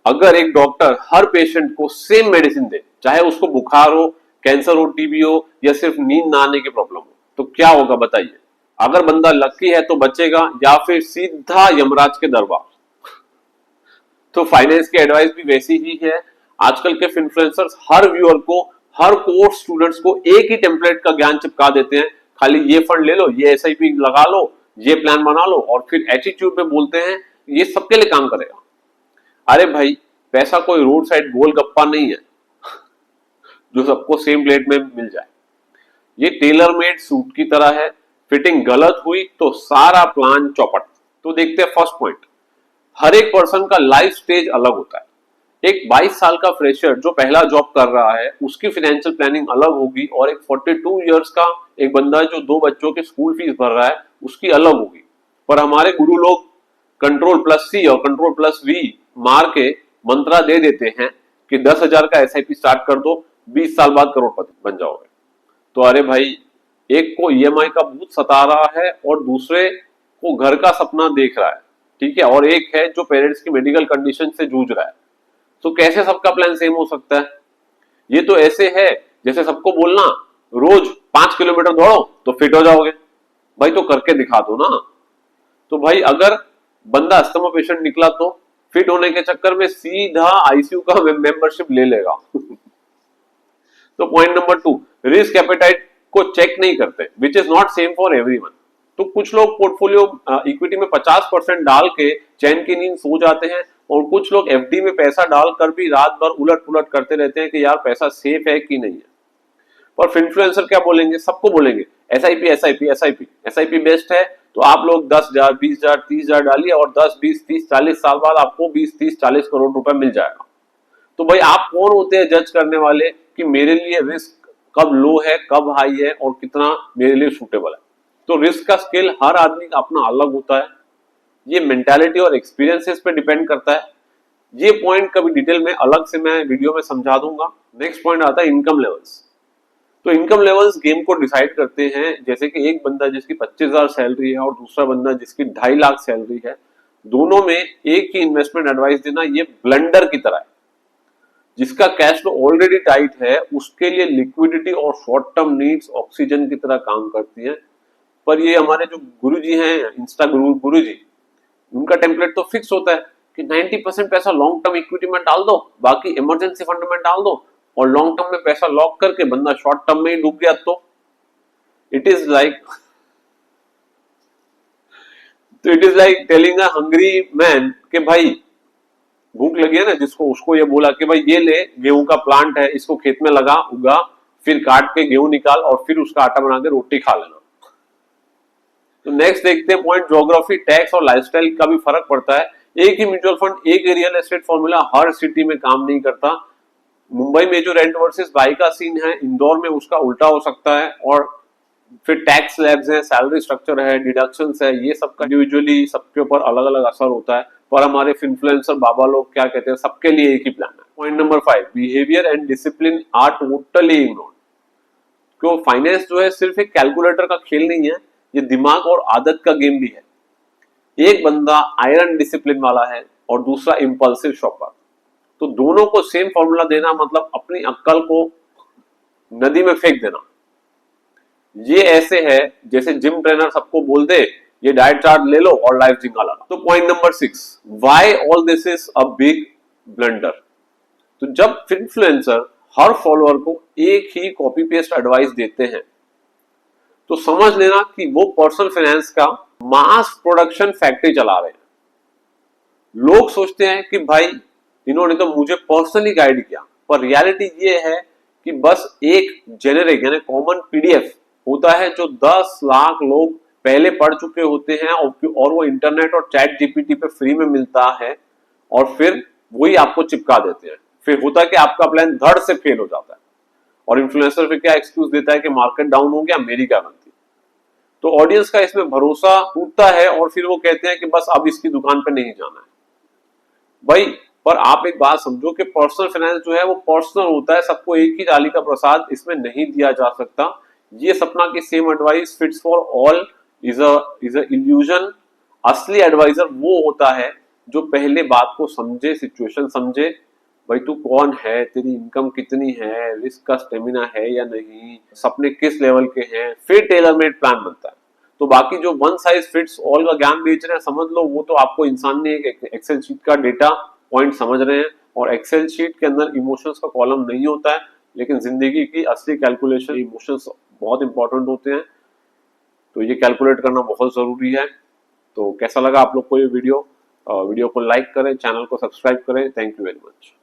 अगर एक डॉक्टर हर पेशेंट को सेम मेडिसिन दे, चाहे उसको बुखार हो, कैंसर हो, टीबी हो या सिर्फ नींद ना आने की प्रॉब्लम हो, तो क्या होगा बताइए? अगर बंदा लकी है तो बचेगा या फिर सीधा यमराज के दरबार। तो फाइनेंस की एडवाइस भी वैसी ही है। आजकल के इन्फ्लुएंसर्स हर व्यूअर को, हर कोर्स स्टूडेंट्स को एक ही टेम्पलेट का ज्ञान चिपका देते हैं। खाली ये फंड ले लो, ये एसआईपी लगा लो, ये प्लान बना लो, और फिर एटीट्यूड में बोलते हैं ये सबके लिए काम करेगा। अरे भाई, पैसा कोई रोड साइड गोलगप्पा नहीं है जो सबको सेम प्लेट में मिल जाए। ये टेलर मेड सूट की तरह है, फिटिंग गलत हुई तो सारा प्लान चौपट। तो देखते हैं फर्स्ट पॉइंट। हर एक पर्सन का लाइफ स्टेज अलग होता है। एक 22 साल का फ्रेशर जो पहला जॉब कर रहा है, उसकी फाइनेंशियल प्लानिंग अलग होगी, और एक 42 इयर्स का एक बंदा जो 2 बच्चों की स्कूल फीस भर रहा है, उसकी अलग होगी। पर हमारे गुरु लोग कंट्रोल+C और कंट्रोल+V मार के मंत्रा दे देते हैं कि 10,000 का एसआईपी स्टार्ट कर दो, 20 साल बाद करोड़पति बन जाओगे। तो अरे भाई, एक को ईएमआई का भूत सता रहा है और दूसरे को घर का सपना देख रहा है, ठीक है, और एक है जो पेरेंट्स की मेडिकल कंडीशन से जूझ रहा है। तो कैसे सबका प्लान सेम हो सकता है? ये तो ऐसे है जैसे सबको बोलना रोज 5 किलोमीटर दौड़ो तो फिट हो जाओगे। भाई तो करके दिखा दो ना। तो भाई अगर बंदा अस्थमा पेशेंट निकला तो फिट होने के चक्कर में सीधा आईसीयू का मेंबरशिप ले लेगा। तो पॉइंट नंबर 2, रिस्क एपेटाइट को चेक नहीं करते, which is not same for everyone. तो कुछ लोग पोर्टफोलियो इक्विटी में 50% डाल के चैन की नींद सो जाते हैं, और कुछ लोग एफडी में पैसा डालकर भी रात भर उलट पुलट करते रहते हैं कि यार पैसा सेफ है कि नहीं है। पर इन्फ्लुएंसर क्या बोलेंगे? सबको बोलेंगे SIP SIP SIP SIP best है। तो आप लोग 10,000 20,000 30,000 डालिए और 10 20 30 40 साल बाद आपको 20 30 40 करोड़ रुपए मिल जाएगा। तो भाई आप कौन होते हैं जज करने वाले कि मेरे लिए रिस्क कब लो है, कब हाई है, और कितना मेरे लिए सूटेबल है? तो रिस्क का स्केल हर आदमी का अपना अलग होता है। ये मेंटालिटी और एक्सपीरियंसेस पे डिपेंड करता है। ये पॉइंट कभी डिटेल में अलग से मैं वीडियो में समझा दूंगा। नेक्स्ट पॉइंट आता है इनकम लेवल्स। तो इनकम लेवल्स गेम को डिसाइड करते हैं। जैसे कि एक बंदा जिसकी 25,000 सैलरी है और दूसरा बंदा जिसकी 2.5 लाख सैलरी है, दोनों में एक ही इन्वेस्टमेंट एडवाइस देना ये ब्लंडर की तरह है। जिसका कैश फ्लो ऑलरेडी टाइट है उसके लिए लिक्विडिटी और शॉर्ट टर्म नीड्स ऑक्सीजन की तरह काम करती है। पर ये हमारे जो गुरुजी हैं, इंस्टा गुरुजी, उनका टेम्पलेट तो फिक्स होता है कि 90% पैसा लॉन्ग टर्म इक्विटी में डाल दो, बाकी इमरजेंसी फंड में डाल दो, और लॉन्ग टर्म में पैसा लॉक करके बंदा शॉर्ट टर्म में ही डूब गया। तो it is like telling a hungry man कि भाई भूख लगी है ना जिसको, उसको ये बोला कि भाई ये ले, गेहूं का प्लांट है, इसको खेत में लगा, उगा, फिर काट के गेहूं निकाल और फिर उसका आटा बना के रोटी खा लेना। तो नेक्स्ट देखते हैं पॉइंट, ज्योग्राफी, टैक्स और लाइफस्टाइल का भी फर्क पड़ता है। एक ही म्यूचुअल फंड, एक ही रियल एस्टेट फॉर्मूला हर सिटी में काम नहीं करता। मुंबई में जो रेंट वर्सेस बाई का सीन है, इंदौर में उसका उल्टा हो सकता है। और फिर टैक्स स्लैब्स है, सैलरी स्ट्रक्चर है, डिडक्शंस है, ये सबका इंडिविजुअली सबके ऊपर अलग अलग असर होता है। पर हमारे इन्फ्लुएंसर बाबा लोग क्या कहते हैं, सबके लिए एक ही प्लान है। Point number 5, behaviour and discipline are totally ignored. क्यों? फाइनेंस जो है सिर्फ एक कैलकुलेटर का खेल नहीं है, ये दिमाग और आदत का गेम भी है। एक बंदा आयरन डिसिप्लिन वाला है और दूसरा इंपल्सिव शॉपर। तो दोनों को सेम फॉर्मूला देना मतलब अपनी अक्ल को नदी में फेंक देना। ये ऐसे है जैसे जिम ट्रेनर सबको बोल दे ये डाइट चार्ट ले लो और लाइफ जिंगा लगा। तो point number 6, why all this is a big blunder. तो जब इन्फ्लुएंसर हर फॉलोअर को एक ही कॉपी पेस्ट एडवाइस देते हैं तो समझ लेना कि वो पर्सनल फाइनेंस का मास प्रोडक्शन फैक्ट्री चला रहे हैं। लोग सोचते हैं कि भाई इन्होंने तो मुझे पर्सनली गाइड किया, पर रियलिटी ये है कि बस एक जेनेरिक यानी कॉमन पीडीएफ होता है जो 10 लाख लोग पहले पढ़ चुके होते हैं, और वो इंटरनेट और चैट जीपीटी पे फ्री में मिलता है, और फिर वही आपको चिपका देते हैं। फिर होता है कि आपका प्लान धड़ से फेल हो जाता है, और इन्फ्लुएंसर फिर क्या एक्सक्यूज देता है कि मार्केट डाउन हो गया, मेरी क्या गलती। तो ऑडियंस का इसमें भरोसा टूटता है और फिर वो कहते हैं कि बस अब इसकी दुकान पे नहीं जाना है। भाई पर आप एक बात समझो कि पर्सनल फाइनेंस जो है वो पर्सनल होता है, सबको एक ही डाली का प्रसाद इसमें नहीं दिया जा सकता। ये सपना की same advice fits for all is a illusion. असली एडवाइजर वो होता है जो पहले बात को समझे, सिचुएशन समझे, भाई तू कौन है, तेरी इनकम कितनी है, रिस्क का स्टेमिना है या नहीं, सपने किस लेवल के हैं, फिर टेलर मेड प्लान बनता है। तो बाकी जो वन साइज फिट्स ऑल का ज्ञान बेच रहे हैं, समझ लो वो तो आपको इंसान ने एक एक्सेल शीट का डेटा पॉइंट समझ रहे हैं, और एक्सेल शीट के अंदर इमोशंस का कॉलम नहीं होता है, लेकिन जिंदगी की असली कैलकुलेशन इमोशंस बहुत इंपॉर्टेंट होते हैं। तो ये कैलकुलेट करना बहुत जरूरी है। तो कैसा लगा आप लोग को ये वीडियो? वीडियो को लाइक करें, चैनल को सब्सक्राइब करें। Thank you very much.